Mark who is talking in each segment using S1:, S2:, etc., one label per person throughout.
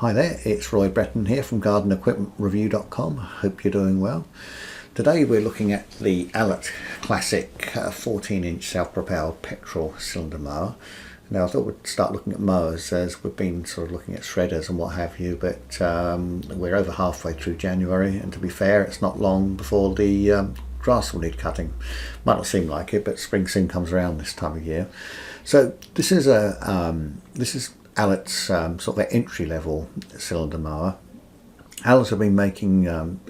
S1: Hi there, it's Roy Breton here from GardenEquipmentReview.com. Hope you're doing well. Today we're looking at the Allett Classic 14-inch self-propelled petrol cylinder mower. Now I thought we'd start looking at mowers as we've been sort of looking at shredders and what have you, but we're over halfway through January, and to be fair, it's not long before the grass will need cutting. Might not seem like it, but spring soon comes around this time of year. So this is Allett's sort of an entry-level cylinder mower. Allett have been making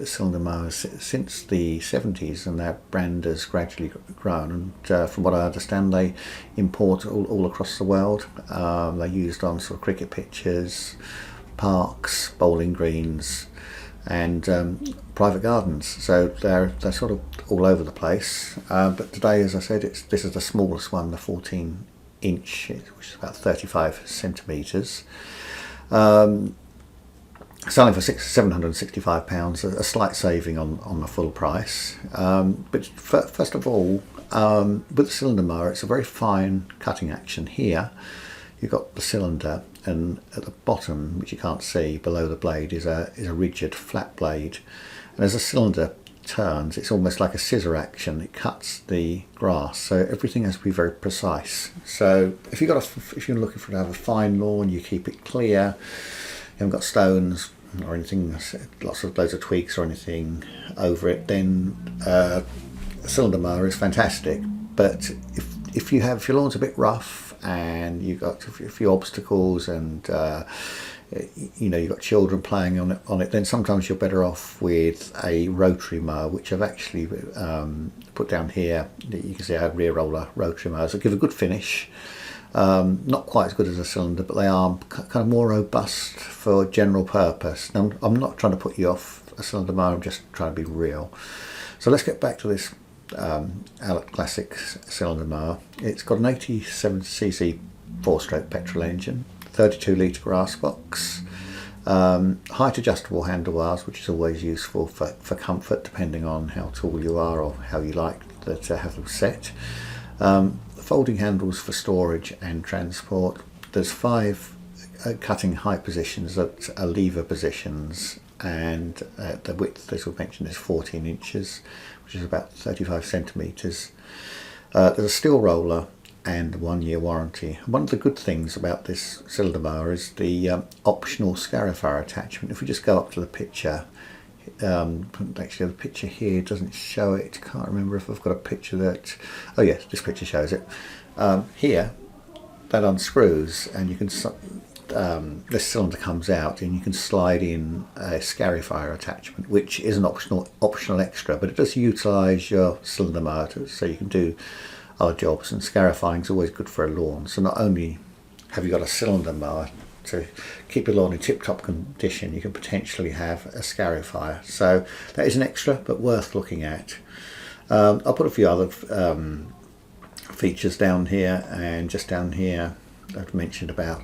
S1: cylinder mowers since the 70s, and their brand has gradually grown. And from what I understand, they import all across the world. They're used on sort of cricket pitches, parks, bowling greens, and private gardens. So they're sort of all over the place. But today, as I said, this is the smallest one, the 14-inch, which is about 35 centimetres. Selling for £765, a slight saving on the full price. But first of all, with the cylinder mower, it's a very fine cutting action. Here you've got the cylinder, and at the bottom, which you can't see below the blade, is a rigid flat blade, and as the cylinder turns, it's almost like a scissor action. It cuts the grass, so everything has to be very precise. So if you're looking to have a fine lawn, you keep it clear, you haven't got stones or anything, loads of tweaks or anything over it, then a cylinder mower is fantastic. But if your lawn's a bit rough and you've got a few obstacles, and you've got children playing on it, then sometimes you're better off with a rotary mower, which I've actually put down here. You can see I have rear roller rotary mowers that give a good finish. Not quite as good as a cylinder, but they are kind of more robust for general purpose. Now, I'm not trying to put you off a cylinder mower, I'm just trying to be real. So let's get back to this Allett Classic cylinder mower. It's got an 87cc 4-stroke petrol engine, 32 litre grass box, height adjustable handlebars, which is always useful for comfort depending on how tall you are or how you like to have them set. Folding handles for storage and transport. There's 5 cutting height positions that are lever positions, and the width, as we mentioned, is 14 inches, which is about 35 centimetres. There's a steel roller and 1-year warranty. One of the good things about this cylinder mower is the optional scarifier attachment. If we just go up to the picture, actually the picture here doesn't show it. Can't remember if I've got a picture that, oh yes, this picture shows it. Here that unscrews, and you can this cylinder comes out, and you can slide in a scarifier attachment, which is an optional extra, but it does utilise your cylinder mower so you can do other jobs, and scarifying is always good for a lawn. So not only have you got a cylinder mower to keep your lawn in tip-top condition, you can potentially have a scarifier. So that is an extra, but worth looking at. I'll put a few other features down here, and just down here I've mentioned about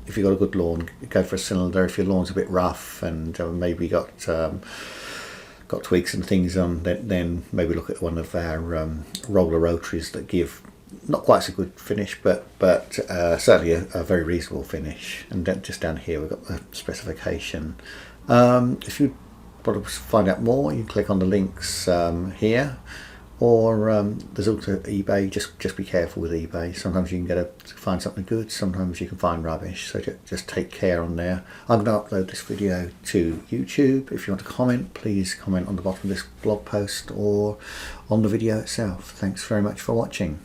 S1: if you've got a good lawn, go for a cylinder. If your lawn's a bit rough and maybe got tweaks and things on, then maybe look at one of our roller rotaries that give not quite so good finish, but certainly a very reasonable finish. And then just down here we've got the specification. If you want to find out more, you can click on the links here, or there's also eBay. Just be careful with eBay. Sometimes you can find something good, sometimes you can find rubbish, so just take care on there. I'm going to upload this video to YouTube. If you want to comment, please comment on the bottom of this blog post or on the video itself. Thanks very much for watching.